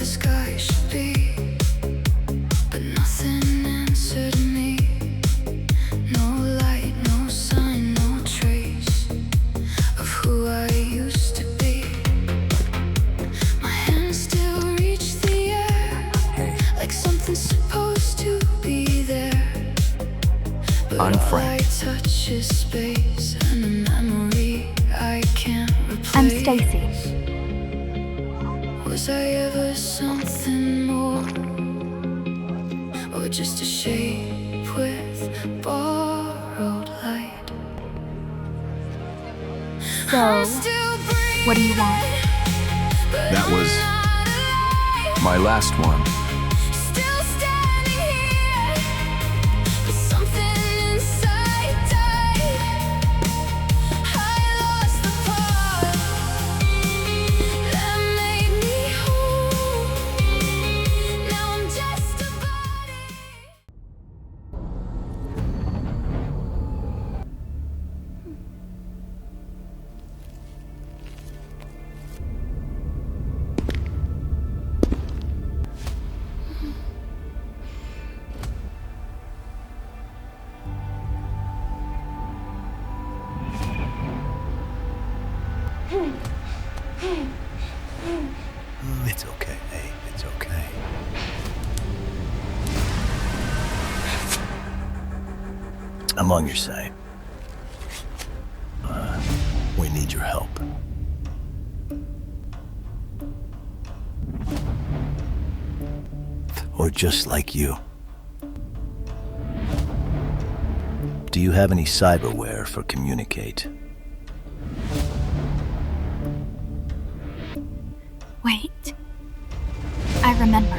the sky should be, but nothing answered me. No light, no sign, no trace of who I used to be. My hands still reach the air, like something's supposed to be there. But I'm all Frank. I touch is space and a memory I can't replace. I'm Stacy. Was I ever something more, or just a shape with borrowed light? So, what do you want? That was my last one. Still standing here, but something inside died. I lost the part that made me whole. Now I'm just a body. It's okay, hey, it's okay. I'm on your side. We need your help. Or just like you. Do you have any cyberware for Communicate? Wait. I remember.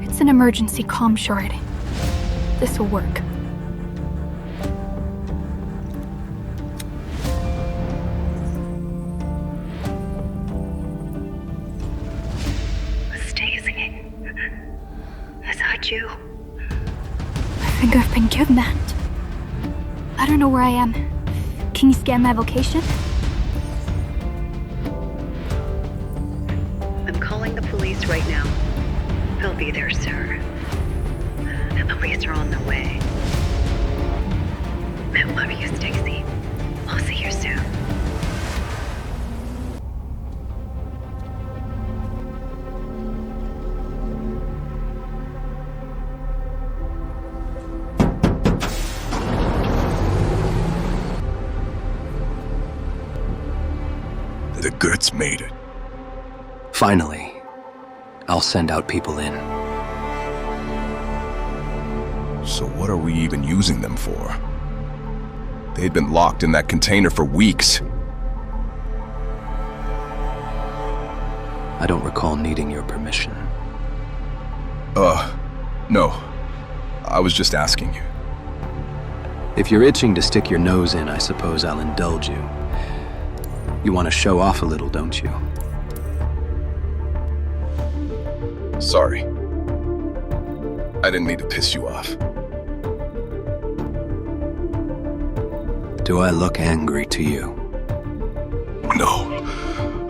It's an emergency comm shard. This will work. Stacy, is that you? I think I've been kidnapped. I don't know where I am. Can you scan my location? I'm calling the police right now. They'll be there soon. The police are on their way. I love you, Stacy. I'll see you soon. The Gertz made it. Finally, I'll send out people in. So what are we even using them for? They'd been locked in that container for weeks. I don't recall needing your permission. No. I was just asking you. If you're itching to stick your nose in, I suppose I'll indulge you. You want to show off a little, don't you? Sorry. I didn't mean to piss you off. Do I look angry to you? No.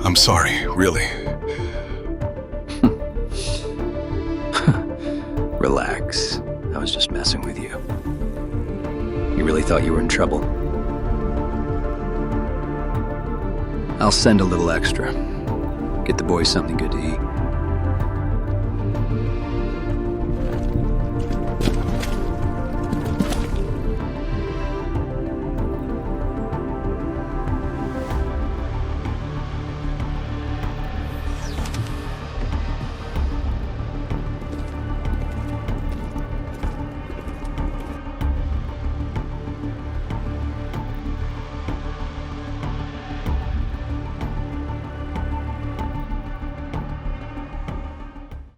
I'm sorry, really. Relax. I was just messing with you. You really thought you were in trouble? I'll send a little extra. Get the boys something good to eat.